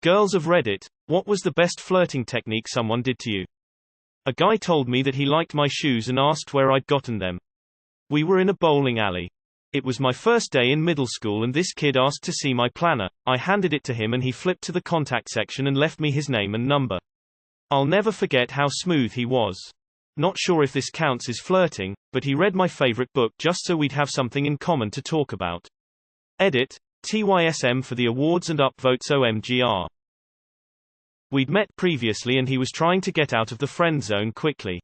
Girls of Reddit, what was the best flirting technique someone did to you? A guy told me that he liked my shoes and asked where I'd gotten them. We were in a bowling alley. It was my first day in middle school and this kid asked to see my planner. I handed it to him and he flipped to the contact section and left me his name and number. I'll never forget how smooth he was. Not sure if this counts as flirting, but he read my favorite book just so we'd have something in common to talk about. Edit. TYSM for the awards and upvotes OMGR. We'd met previously and he was trying to get out of the friend zone quickly.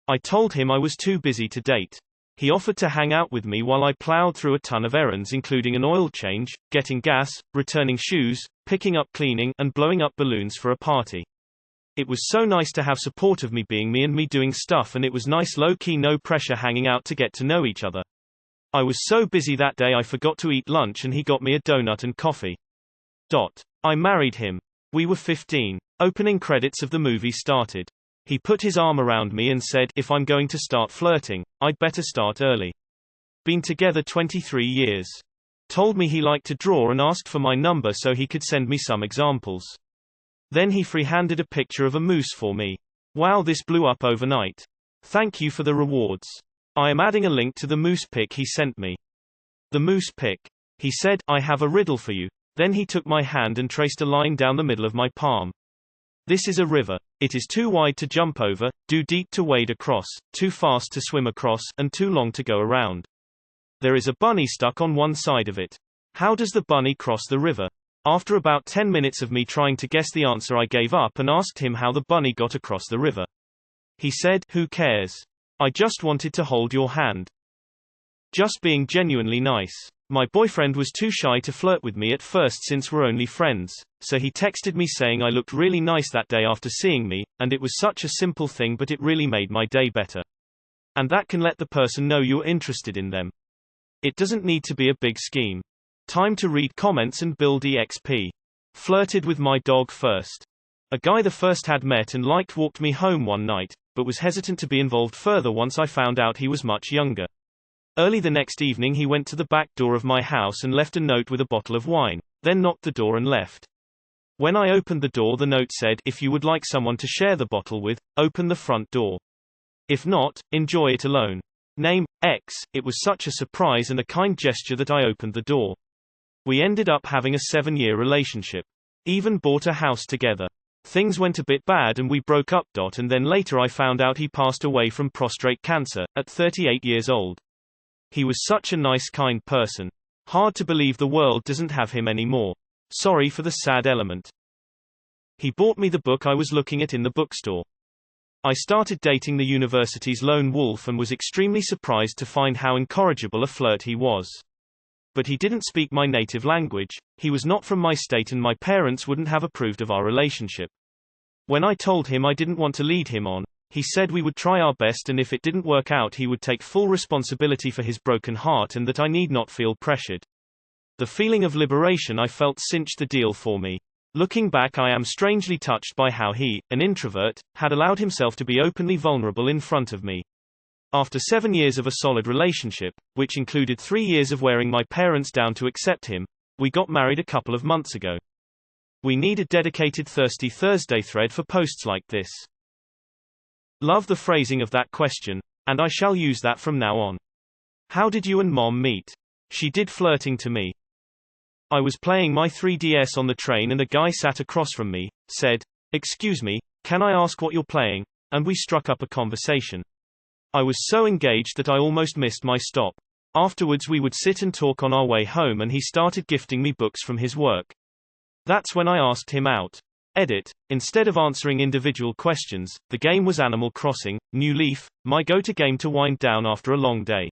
I told him I was too busy to date. He offered to hang out with me while I plowed through a ton of errands including an oil change, getting gas, returning shoes, picking up cleaning, and blowing up balloons for a party. It was so nice to have support of me being me and me doing stuff, and it was nice low-key no pressure hanging out to get to know each other. I was so busy that day I forgot to eat lunch and he got me a donut and coffee. I married him. We were 15. Opening credits of the movie started. He put his arm around me and said, if I'm going to start flirting, I'd better start early. Been together 23 years. Told me he liked to draw and asked for my number so he could send me some examples. Then he free-handed a picture of a moose for me. Wow, this blew up overnight. Thank you for the rewards. I am adding a link to the moose pic he sent me. The moose pic. He said, I have a riddle for you. Then he took my hand and traced a line down the middle of my palm. This is a river. It is too wide to jump over, too deep to wade across, too fast to swim across, and too long to go around. There is a bunny stuck on one side of it. How does the bunny cross the river? After about 10 minutes of me trying to guess the answer, I gave up and asked him how the bunny got across the river. He said, who cares? I just wanted to hold your hand. Just being genuinely nice. My boyfriend was too shy to flirt with me at first since we're only friends, so he texted me saying I looked really nice that day after seeing me, and it was such a simple thing but it really made my day better. And that can let the person know you're interested in them. It doesn't need to be a big scheme. Time to read comments and build EXP. Flirted with my dog first. A guy the first had met and liked walked me home one night, but was hesitant to be involved further once I found out he was much younger. Early the next evening he went to the back door of my house and left a note with a bottle of wine, then knocked the door and left. When I opened the door, the note said, if you would like someone to share the bottle with, open the front door. If not, enjoy it alone. Name, X. It was such a surprise and a kind gesture that I opened the door. We ended up having a 7-year relationship. Even bought a house together. Things went a bit bad and we broke up. And then later I found out he passed away from prostate cancer, at 38 years old. He was such a nice, kind person. Hard to believe the world doesn't have him anymore. Sorry for the sad element. He bought me the book I was looking at in the bookstore. I started dating the university's lone wolf and was extremely surprised to find how incorrigible a flirt he was. But he didn't speak my native language, he was not from my state, and my parents wouldn't have approved of our relationship. When I told him I didn't want to lead him on, he said we would try our best and if it didn't work out he would take full responsibility for his broken heart and that I need not feel pressured. The feeling of liberation I felt cinched the deal for me. Looking back, I am strangely touched by how he, an introvert, had allowed himself to be openly vulnerable in front of me. After 7 years of a solid relationship, which included 3 years of wearing my parents down to accept him, we got married a couple of months ago. We need a dedicated Thirsty Thursday thread for posts like this. Love the phrasing of that question, and I shall use that from now on. How did you and Mom meet? She did flirting to me. I was playing my 3DS on the train and a guy sat across from me, said, "Excuse me, can I ask what you're playing?" And we struck up a conversation. I was so engaged that I almost missed my stop. Afterwards we would sit and talk on our way home and he started gifting me books from his work. That's when I asked him out. Edit. Instead of answering individual questions, the game was Animal Crossing, New Leaf, my go-to game to wind down after a long day.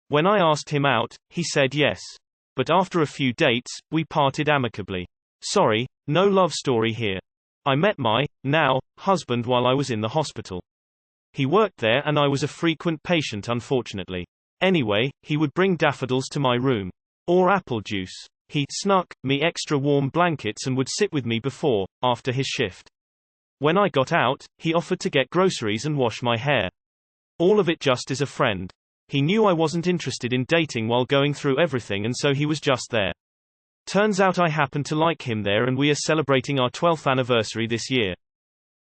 When I asked him out, he said yes. But after a few dates, we parted amicably. Sorry, no love story here. I met my, now, husband while I was in the hospital. He worked there and I was a frequent patient, unfortunately. Anyway, he would bring daffodils to my room. Or apple juice. He snuck me extra warm blankets and would sit with me before, after his shift. When I got out, he offered to get groceries and wash my hair. All of it just as a friend. He knew I wasn't interested in dating while going through everything, and so he was just there. Turns out I happen to like him there and we are celebrating our 12th anniversary this year.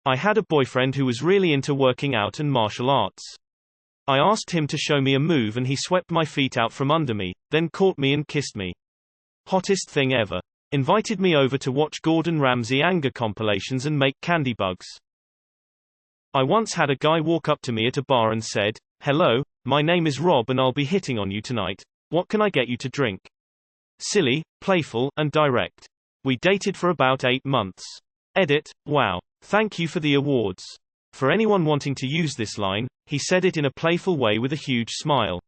I had a boyfriend who was really into working out and martial arts. I asked him to show me a move and he swept my feet out from under me, then caught me and kissed me. Hottest thing ever. Invited me over to watch Gordon Ramsay anger compilations and make candy bugs. I once had a guy walk up to me at a bar and said, "Hello, my name is Rob and I'll be hitting on you tonight. What can I get you to drink?" Silly, playful, and direct. We dated for about 8 months. Edit, wow. Thank you for the awards. For anyone wanting to use this line, he said it in a playful way with a huge smile.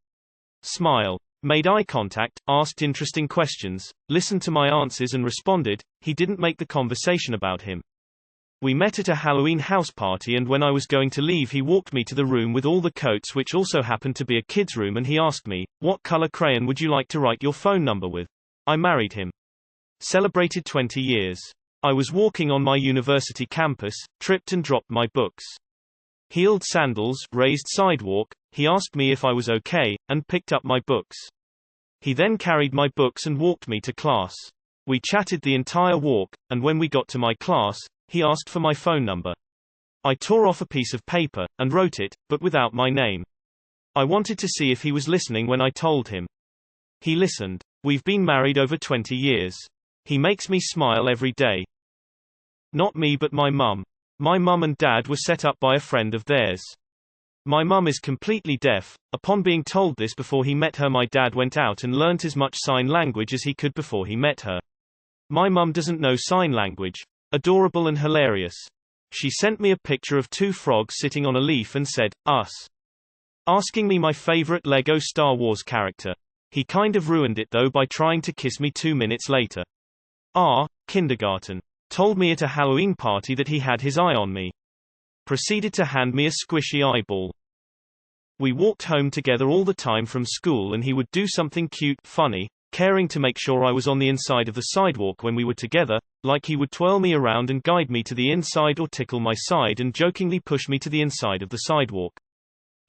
Smile. Made eye contact, asked interesting questions, listened to my answers and responded. He didn't make the conversation about him. We met at a Halloween house party and when I was going to leave he walked me to the room with all the coats which also happened to be a kid's room and he asked me, "What color crayon would you like to write your phone number with?" I married him. Celebrated 20 years. I was walking on my university campus, tripped and dropped my books. Heeled sandals, raised sidewalk, he asked me if I was okay, and picked up my books. He then carried my books and walked me to class. We chatted the entire walk, and when we got to my class, he asked for my phone number. I tore off a piece of paper, and wrote it, but without my name. I wanted to see if he was listening when I told him. He listened. We've been married over 20 years. He makes me smile every day. Not me but my mum. My mum and dad were set up by a friend of theirs. My mum is completely deaf. Upon being told this before he met her, my dad went out and learnt as much sign language as he could before he met her. My mum doesn't know sign language. Adorable and hilarious. She sent me a picture of 2 frogs sitting on a leaf and said, "Us." Asking me my favorite Lego Star Wars character. He kind of ruined it though by trying to kiss me 2 minutes later. Kindergarten. Told me at a Halloween party that he had his eye on me. Proceeded to hand me a squishy eyeball. We walked home together all the time from school and he would do something cute, funny, caring to make sure I was on the inside of the sidewalk when we were together, like he would twirl me around and guide me to the inside or tickle my side and jokingly push me to the inside of the sidewalk.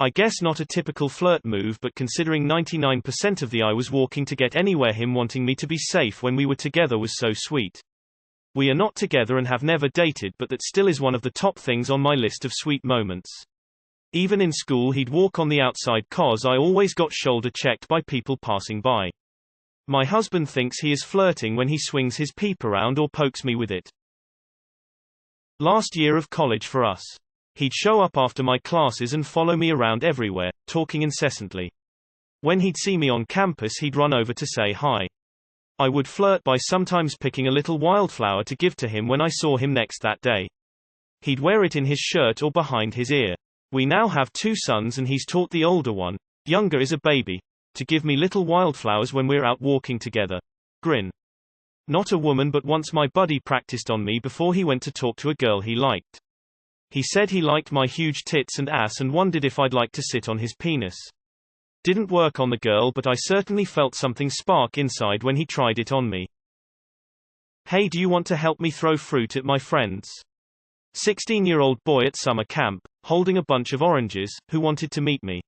I guess not a typical flirt move, but considering 99% of the I was walking to get anywhere, him wanting me to be safe when we were together was so sweet. We are not together and have never dated, but that still is one of the top things on my list of sweet moments. Even in school he'd walk on the outside cause I always got shoulder checked by people passing by. My husband thinks he is flirting when he swings his peep around or pokes me with it. Last year of college for us. He'd show up after my classes and follow me around everywhere, talking incessantly. When he'd see me on campus he'd run over to say hi. I would flirt by sometimes picking a little wildflower to give to him when I saw him next that day. He'd wear it in his shirt or behind his ear. We now have 2 sons and he's taught the older one, younger is a baby, to give me little wildflowers when we're out walking together. Grin. Not a woman, but once my buddy practiced on me before he went to talk to a girl he liked. He said he liked my huge tits and ass and wondered if I'd like to sit on his penis. Didn't work on the girl, but I certainly felt something spark inside when he tried it on me. Hey, do you want to help me throw fruit at my friends? 16-year-old boy at summer camp, holding a bunch of oranges, who wanted to meet me.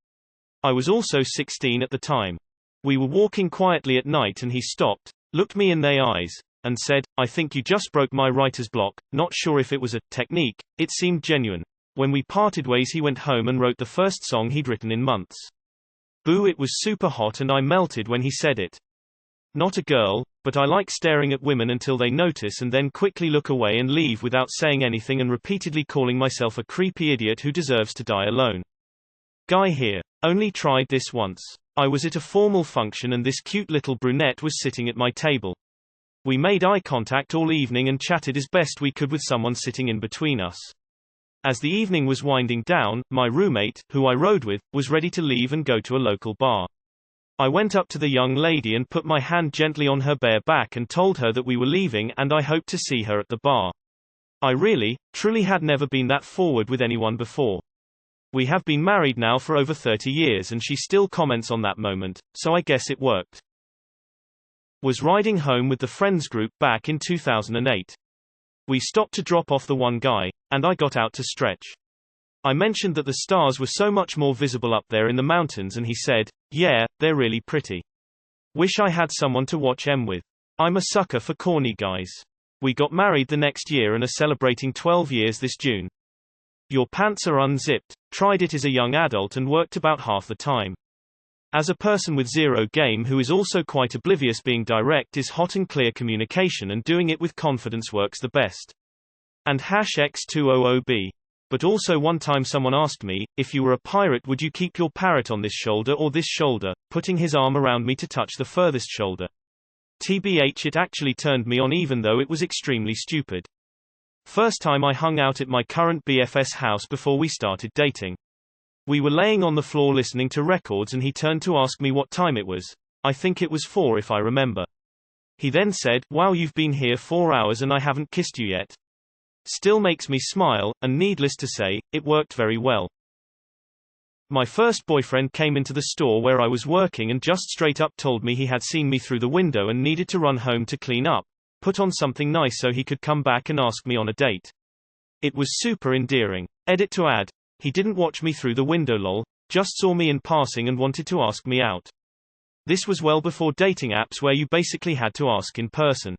I was also 16 at the time. We were walking quietly at night and he stopped, looked me in the eyes, and said, "I think you just broke my writer's block." Not sure if it was a technique, it seemed genuine. When we parted ways he went home and wrote the first song he'd written in months. Boo, it was super hot and I melted when he said it. Not a girl, but I like staring at women until they notice and then quickly look away and leave without saying anything and repeatedly calling myself a creepy idiot who deserves to die alone. Guy here. Only tried this once. I was at a formal function and this cute little brunette was sitting at my table. We made eye contact all evening and chatted as best we could with someone sitting in between us. As the evening was winding down, my roommate, who I rode with, was ready to leave and go to a local bar. I went up to the young lady and put my hand gently on her bare back and told her that we were leaving and I hoped to see her at the bar. I really, truly had never been that forward with anyone before. We have been married now for over 30 years and she still comments on that moment, so I guess it worked. Was riding home with the friends group back in 2008. We stopped to drop off the one guy, and I got out to stretch. I mentioned that the stars were so much more visible up there in the mountains and he said, "Yeah, they're really pretty. Wish I had someone to watch 'em with." I'm a sucker for corny guys. We got married the next year and are celebrating 12 years this June. Your pants are unzipped. Tried it as a young adult and worked about half the time. As a person with zero game who is also quite oblivious, being direct is hot and clear communication, and doing it with confidence works the best. And #X200B. But also one time someone asked me, if you were a pirate would you keep your parrot on this shoulder or this shoulder, putting his arm around me to touch the furthest shoulder. TBH, it actually turned me on even though it was extremely stupid. First time I hung out at my current BFS house before we started dating. We were laying on the floor listening to records and he turned to ask me what time it was. I think it was 4 if I remember. He then said, "Wow, you've been here 4 hours and I haven't kissed you yet." Still makes me smile, and needless to say, it worked very well. My first boyfriend came into the store where I was working and just straight up told me he had seen me through the window and needed to run home to clean up, put on something nice so he could come back and ask me on a date. It was super endearing. Edit to add. He didn't watch me through the window lol, just saw me in passing and wanted to ask me out. This was well before dating apps where you basically had to ask in person.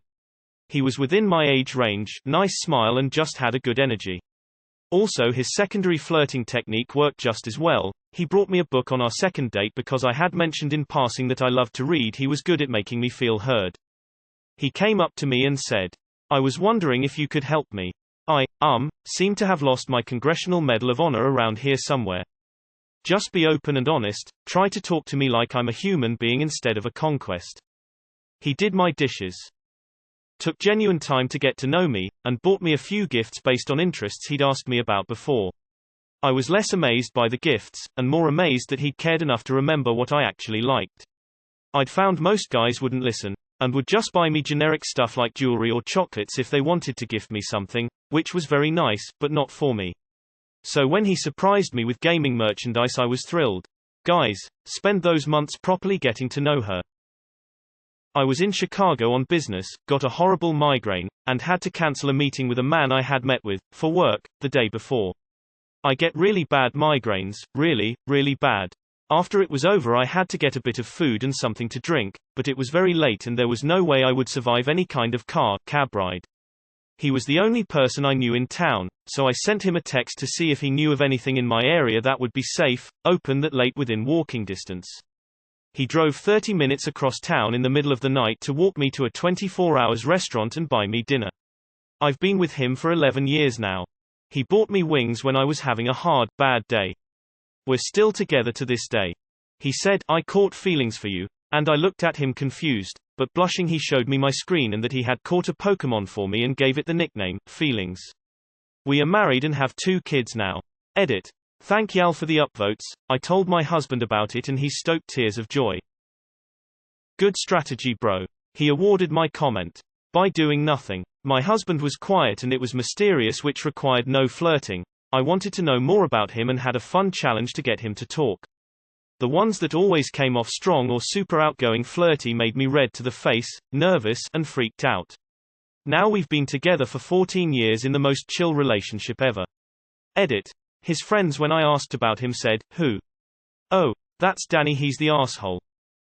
He was within my age range, nice smile and just had a good energy. Also his secondary flirting technique worked just as well. He brought me a book on our second date because I had mentioned in passing that I loved to read. He was good at making me feel heard. He came up to me and said, "I was wondering if you could help me. I seem to have lost my Congressional Medal of Honor around here somewhere. Just be open and honest, try to talk to me like I'm a human being instead of a conquest." He did my dishes. Took genuine time to get to know me, and bought me a few gifts based on interests he'd asked me about before. I was less amazed by the gifts, and more amazed that he'd cared enough to remember what I actually liked. I'd found most guys wouldn't listen, and would just buy me generic stuff like jewelry or chocolates if they wanted to gift me something, which was very nice, but not for me. So when he surprised me with gaming merchandise I was thrilled. Guys, spend those months properly getting to know her. I was in Chicago on business, got a horrible migraine, and had to cancel a meeting with a man I had met with, for work, the day before. I get really bad migraines, really, really bad. After it was over I had to get a bit of food and something to drink, but it was very late and there was no way I would survive any kind of cab ride. He was the only person I knew in town, so I sent him a text to see if he knew of anything in my area that would be safe, open that late within walking distance. He drove 30 minutes across town in the middle of the night to walk me to a 24-hour restaurant and buy me dinner. I've been with him for 11 years now. He bought me wings when I was having a hard, bad day. We're still together to this day. He said, "I caught feelings for you," and I looked at him confused, but blushing he showed me my screen and that he had caught a Pokemon for me and gave it the nickname, Feelings. We are married and have 2 kids now. Edit. Thank y'all for the upvotes. I told my husband about it and he stoked tears of joy. Good strategy bro. He awarded my comment. By doing nothing. My husband was quiet and it was mysterious, which required no flirting. I wanted to know more about him and had a fun challenge to get him to talk. The ones that always came off strong or super outgoing flirty made me red to the face, nervous, and freaked out. Now we've been together for 14 years in the most chill relationship ever. Edit. His friends when I asked about him said, "Who? Oh, that's Danny, he's the asshole."